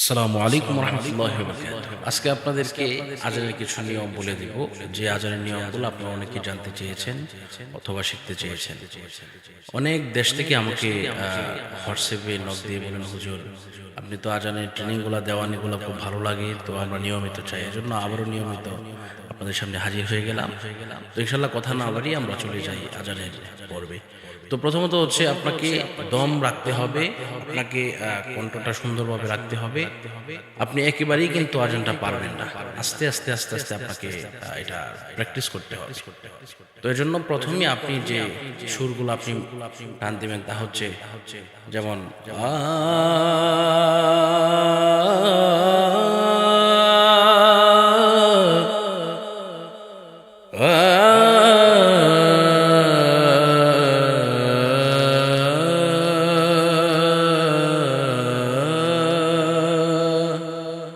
আসসালামু আলাইকুম রহমতুল্লাহি ওয়া বারাকাতুহু। আজকে আপনাদেরকে আজানের কিছু নিয়ম বলে দিব, যে আজানের নিয়মগুলো আপনারা অনেকে জানতে চেয়েছেন অথবা শিখতে চেয়েছেন। অনেক দেশ থেকে আমাকে হোয়াটসঅ্যাপে নক দিয়ে বলেন, হুজুর আপনি তো আজানের ট্রেনিংগুলো দেওয়ানিগুলো খুব ভালো লাগে, তো আমরা নিয়মিত চাই, এজন্য আবারও নিয়মিত আপনাদের সামনে হাজির হয়ে গেলাম। তো ইনশাল্লাহ কথা না বাড়িয়ে আমরা চলে যাই আজানের পর্বে। তো প্রথমত হচ্ছে আপনাকে দম রাখতে হবে, আপনাকে কণ্ঠটা সুন্দরভাবে রাখতে হবে। আপনি একেবারেই কিন্তু আজানটা পারবেন না, আস্তে আস্তে আস্তে আস্তে আপনাকে এটা প্র্যাকটিস করতে হবে। তো এই জন্য প্রথমেই আপনি যে সুরগুলো আপনি টান দিবেন তা হচ্ছে যেমন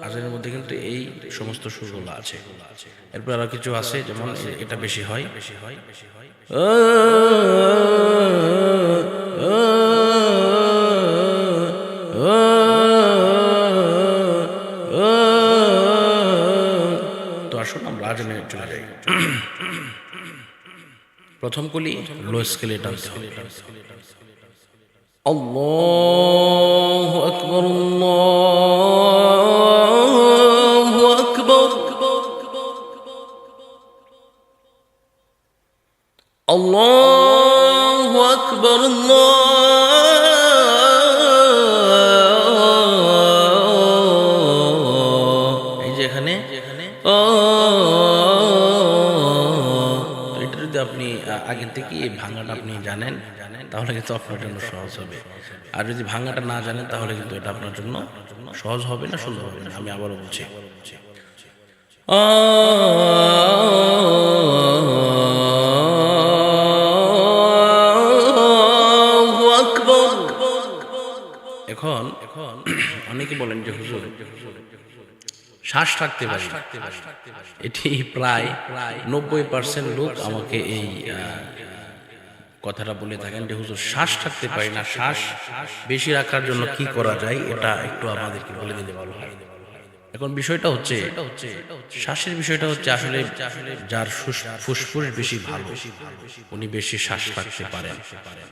আজানের মধ্যে কিন্তু এই সমস্ত সুরগুলো আছে। এরপর আরো কিছু আছে, যেমন এটা বেশি হয়। তো আসুন আমরা আজানে চলে যাই। প্রথম কলি লো স্কেলে টানতে হবে। আল্লাহু আকবার, আল্লাহু আকবার, আল্লাহু আকবার, এই যে এখানে এটা যদি আপনি আগের থেকে এই ভাঙাটা আপনি জানেন তাহলে কিন্তু আপনার জন্য সহজ হবে। আর যদি ভাঙাটা না জানেন তাহলে কিন্তু এটা আপনার জন্য সহজ হবে না, সুন্দর হবে না। আমি আবারও বলছি, আল্লাহু আকবার। এখন অনেকে বলেন যে হুজুর শ্বাস রাখতে পারি, এটি প্রায় 90% লোক আমাকে এই কথাটা বলে থাকেন যে হুজুর শ্বাস রাখতে পারি না, শ্বাস বেশি রাখার জন্য কি করা যায় এটা একটু আমাদেরকে বলে দিলে ভালো হয়। এখন বিষয়টা হচ্ছে শ্বাসের বিষয়টা হচ্ছে আসলে যার ফুসফুস বেশি ভালো উনি বেশি শ্বাস রাখতে পারেন।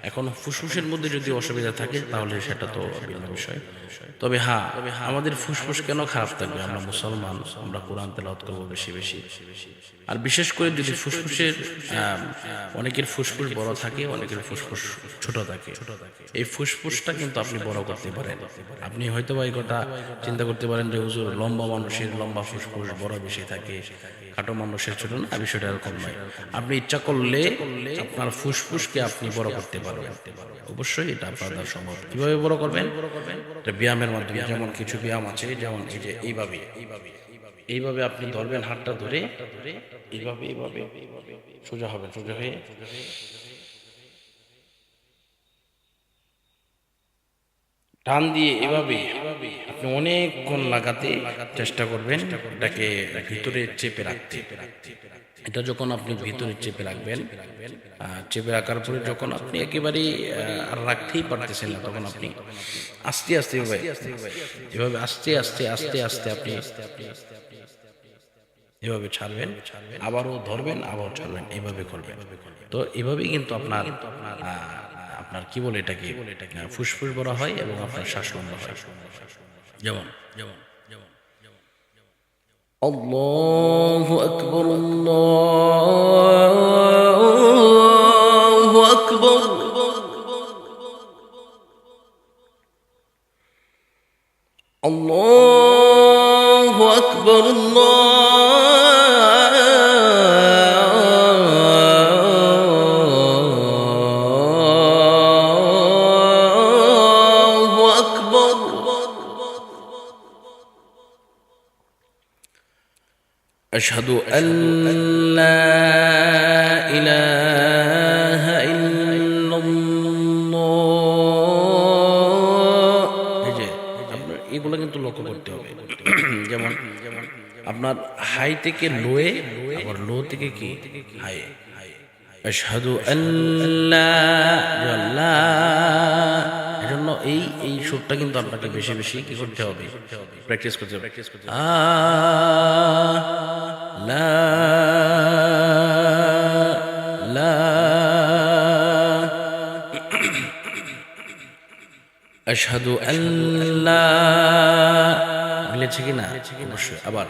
এখন ফুসফুসের মধ্যে যদি অসুবিধা থাকে তাহলে সেটা তো ভিন্ন বিষয়। তবে হ্যাঁ, আমাদের ফুসফুস কেন খারাপ থাকবে? আমরা মুসলমান, আমরা কোরআন তেলাওয়াত করবো বেশি বেশি। আর বিশেষ করে যদি ফুসফুসের অনেকের ফুসফুস বড় থাকে, অনেকের ফুসফুস ছোট থাকে, এই ফুসফুসটা কিন্তু আপনি বড় করতে পারেন। আপনি হয়তো বা এই কথা চিন্তা করতে পারেন যে হুজুর লম্বা মানুষের লম্বা ফুসফুস বড় বেশি থাকে, খাটো মানুষের ছোট না, বিষয়টা এরকম নয়। আপনি ইচ্ছা করলে আপনার ফুসফুসকে আপনি বড় করতে পারবেন, অবশ্যই এটা আপনার দ্বারা সম্ভব। কিভাবে বড় করবেন? এটা ব্যায়ামের মাধ্যমে। যেমন কিছু ব্যায়াম আছে, যেমন এই যে এইভাবে আপনি ধরবেন, হাতটা ধরে এইভাবে এইভাবে সোজা হবেন, সোজা হয়ে টান দিয়ে এভাবে আপনি অনেকক্ষণ লাগাতে চেষ্টা করবেন, এটাকে ভিতরে চেপে রাখতে। এটা যখন আপনি ভিতরে চেপে রাখবেন, চেপে রাখার পরে যখন আপনি একেবারে আর রাখতেই পারতেছেন না, তখন আপনি আস্তে আস্তে এভাবে আস্তে আস্তে আস্তে আস্তে আপনি এভাবে ছাড়বেন, আবারও ধরবেন, আবার ছাড়বেন, এইভাবে করবেন। তো এভাবেই কিন্তু আপনার আপনার কি বলে এটাকে ফুসফুস বড় হয় এবং আপনার শ্বাস লম্বা হয়। যেমন আল্লাহু আকবার, আল্লাহু আকবার, আল্লাহু আকবার, আল্লাহু আকবার। আশহাদু আল্লা ইলাহা ইল্লাল্লাহ। এই যে আপনার এগুলো কিন্তু লক্ষ্য করতে হবে। যেমন আপনার হাই থেকে লোয়ে, আবার লো থেকে কি হাই, আশহাদু আল্লা লা, এজন্য এই সুরটা কিন্তু আপনাকে বেশি বেশি কি করতে হবে, প্র্যাকটিস করতে হবে। লা লা আশহাদু আল্লা, মিলেছে কিনা? অবশ্যই। আবার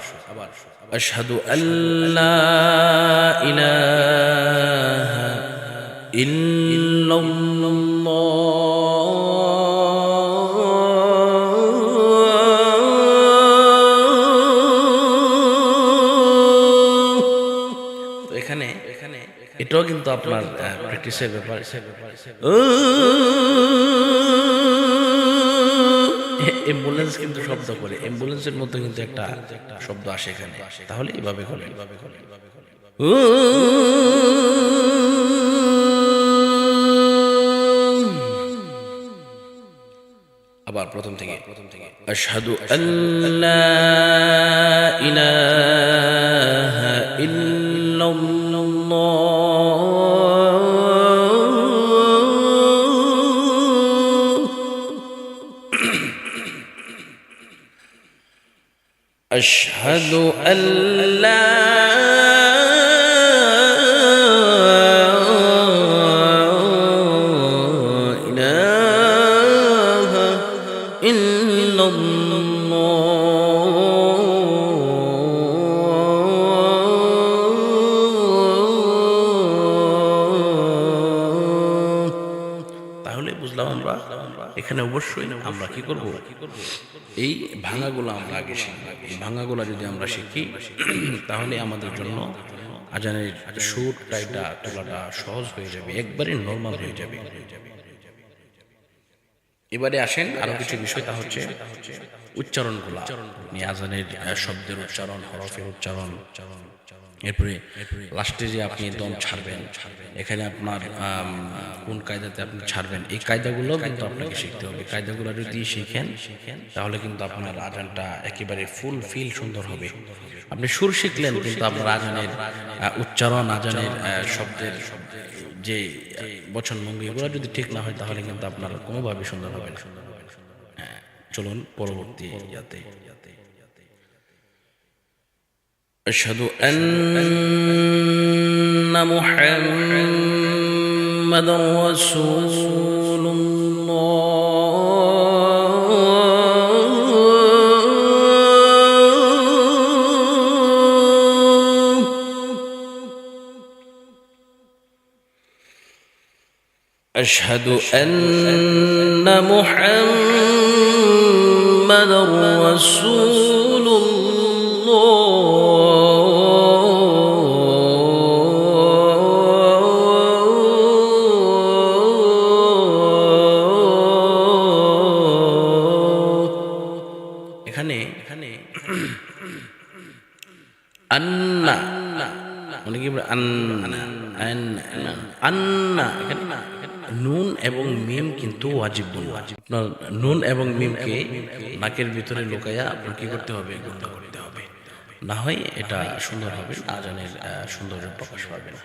আশহাদু আল্লা ইলাহা ইল্লাল্লাহ। তো এখানে এটাও কিন্তু আপনার প্র্যাকটিসের ব্যাপার। অ্যাম্বুলেন্স কিন্তু শব্দ করে, অ্যাম্বুলেন্সের মতো কিন্তু একটা শব্দ আসে এখানে, তাহলে এইভাবে করে। আবার প্রথম থেকে আশহাদু আল্লা ইলাহা ইল্লাল্লাহ আশহাদু আল্লা ইলাহা ইল্লাল্লাহ। তাহলে বুঝলাম আমরা এখানে অবশ্যই আমরা কি করব, এই ভাঙাগুলো আমরা আগে শিখব। এই ভাঙাগুলো যদি আমরা শিখি তাহলে আমাদের জন্য আজানের সুরটা এটা তোলাটা সহজ হয়ে যাবে, একবারে নর্মাল হয়ে যাবে। এবারে আসেন আরো কিছু বিষয়, তা হচ্ছে উচ্চারণগুলা, আজানের শব্দের উচ্চারণ, হরফের উচ্চারণ, এরপরে লাস্টে যে আপনি দম ছাড়বেন, এখানে আপনার কোন কায়দাতে আপনি ছাড়বেন, এই কায়দাগুলো কিন্তু আপনাকে শিখতে হবে। কায়দাগুলো যদি শিখেন তাহলে কিন্তু আপনার আজানটা একেবারে ফুল ফিল সুন্দর হবে। আপনি সুর শিখলেন কিন্তু আপনার আজানের উচ্চারণ, আজানের শব্দের যে বচনভঙ্গি, এগুলো যদি ঠিক না হয় তাহলে কিন্তু আপনার কোনোভাবে সুন্দর হবে না। চলুন পরবর্তী ইয়াতে। আশহাদু আন্না মুহাম্মাদার রাসূলুল্লাহ। আশহাদু আন্না মুহাম্মাদার রাসূলুল্লাহ। এখানে আন্না অনেকে আন্না আন্না, এখানে নুন এবং মিম কিন্তু ওয়াজিব বলবো। আপনার নুন এবং মিমকে নাকের ভিতরে লুকাইয়া আপনার কি করতে হবে, গুণা করতে হবে, না হয় এটা সুন্দর হবে না, আজানের সৌন্দর্য প্রকাশ পাবে না।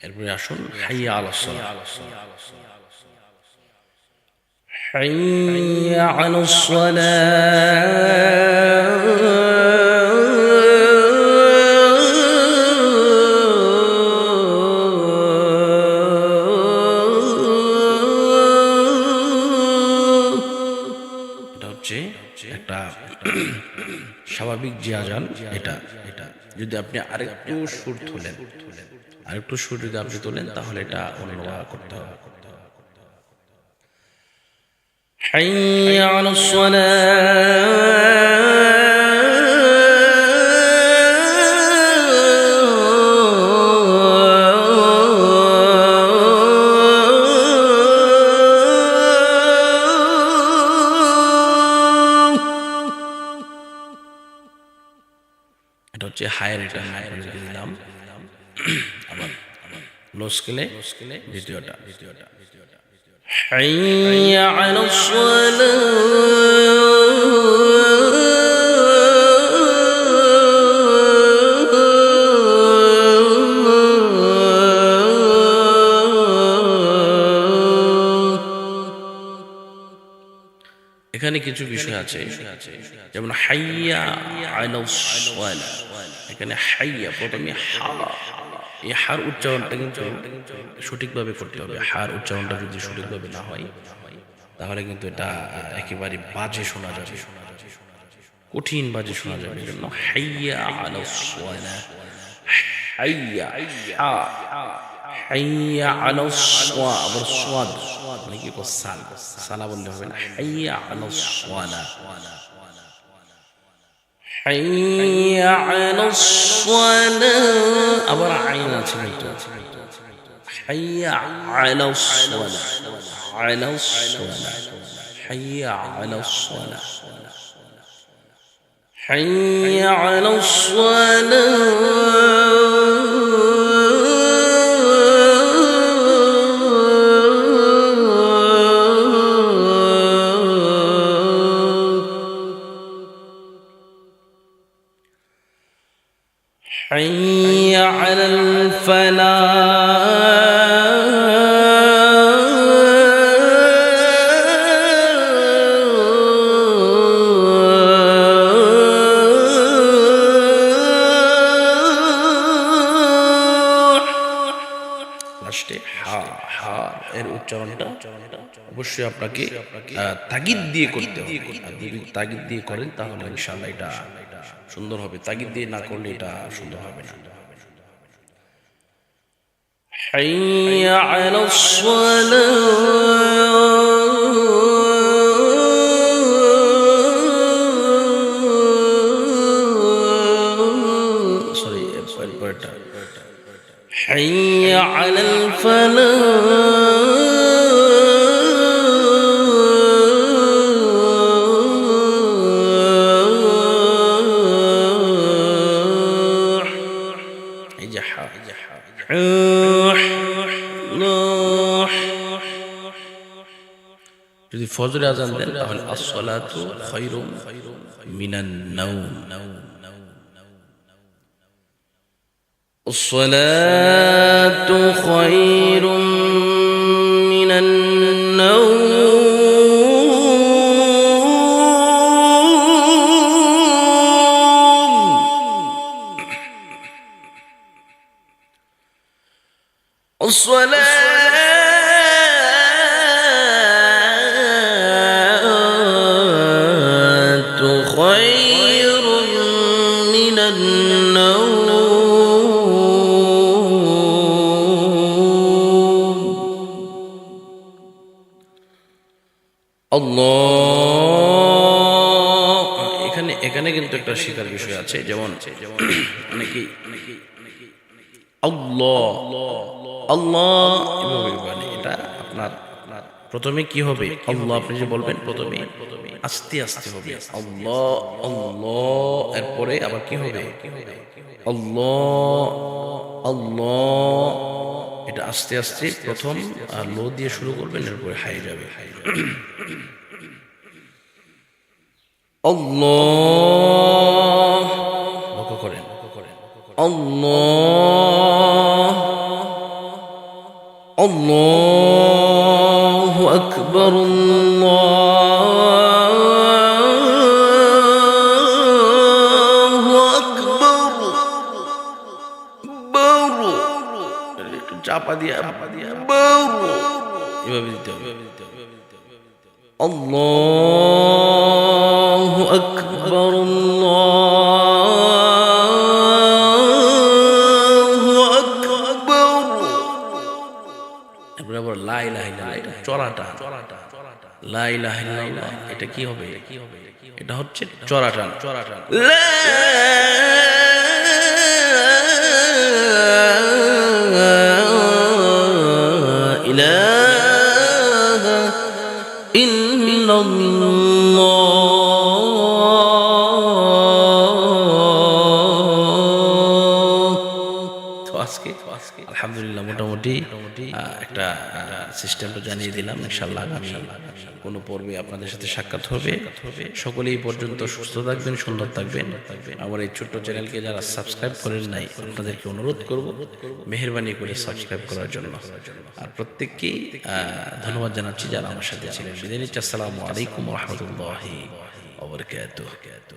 এরপরে আসুন হাইয়া আলাস সালাহ। হাইয়া আলাস সালাহ। একটা স্বাভাবিক যে আজান, এটা যদি আপনি আরেকটু সুর তোলেন, আরেকটু সুর যদি আপনি তোলেন তাহলে এটা অন্যভাবে করতে হবে। হাইয়া আলাস সালাহ। এটা হচ্ছে হায়ার, এটা দিলাম। আবার লো স্কেলে দ্বিতীয়টা। হাইয়া আলাস সালাহ। কিছু বিষয় আছে, যেমন হাইয়া আলাস সালাহ, এখানে হাইয়া প্রথমে হা, এই হার উচ্চারণটা কিন্তু সঠিকভাবে করতে হবে। হার উচ্চারণটা যদি সঠিকভাবে না হয় তাহলে কিন্তু এটা একেবারে বাজে শোনা যাবে, কঠিন বাজে শোনা যাবে। জন্য হাইয়া আলাস সালাহ, হাইয়া হা, হাইয়া আলাস সালাহ, আবার সাদ মানে কি সালা, সালা বললে হবে না, হাইয়া আলাস সালাহ, হাইয়া আলাস সালাহ, আবার আইন আছে কিন্তু, হাইয়া আলাস সালাহ, আলাস সালাহ, হাইয়া আলাস সালাহ, হাইয়া আলাস সালাহ। حي على লাস্টে হা, হা এর উচ্চারণটা অবশ্যই আপনাকে তাগিদ দিয়ে করতে হবে। যদি তাগিদ দিয়ে করেন তাহলে ইনশাআল্লাহ এটা সুন্দর হবে, তাগিদ দিয়ে না করলে এটা সুন্দর হবে না। হাইয়া আলাস সালাহ, সরি এরপরটা হাইয়া আলাল ফালাহ, যদি ফজরে আজান দেন তাহলে আসসালাতু খায়রুম মিনান নাওম, আসসালাতু খায়রুম মিনান নাওম, الصلاة خير من النوم আল্লাহ। এখানে কিন্তু একটা শেখার বিষয় আছে, যেমন অনেকেই আল্লাহ আল্লাহ এভাবে বলে। এটা আপনার প্রথমে কি হবে, আল্লাহ আপনি যে বলবেন প্রথমে আস্তে আস্তে হবে আল্লাহ আল্লাহ, এরপরে আবার কি হবে আল্লাহ আল্লাহ, এটা আস্তে আস্তে প্রথম লো দিয়ে শুরু করবেন, এরপরে হাই যাবে। আল্লাহ লক্ষ্য করেন, আল্লাহ আল্লাহু আকবার, আল্লাহু আকবার, বারু একটু চাপা দিয়া বারু এভাবে দিতে হবে। আল্লাহু আকবার, আল্লাহু আকবার, এরপরে আবার লা ইলাহা ইল্লাল্লাহ, চড়াটা লা ইলাহা ইল্লাল্লাহ, এটা কি হবে, এটা হচ্ছে চড়াটান, লা ইলাহা ইল্লাল্লাহ। তো আজকে আলহামদুলিল্লাহ মোটামুটি একটা সিস্টেমটা জানিয়ে দিলাম। ইনশাআল্লাহ আগামী কোনো পর্বে আপনাদের সাথে সাক্ষাৎ হবে। সকলেই পর্যন্ত সুস্থ থাকবেন, সুন্দর থাকবেন। আমার এই ছোট্ট চ্যানেলকে যারা সাবস্ক্রাইব করেন নাই, আপনাদেরকে অনুরোধ করব মেহেরবানি করে সাবস্ক্রাইব করার জন্য। আর প্রত্যেককেই ধন্যবাদ জানাচ্ছি যারা আমার সাথে ছিলেন। বিদায় নিচ্ছি। আসসালামু আলাইকুম ওয়া রাহমাতুল্লাহি ওয়া বারাকাতুহু।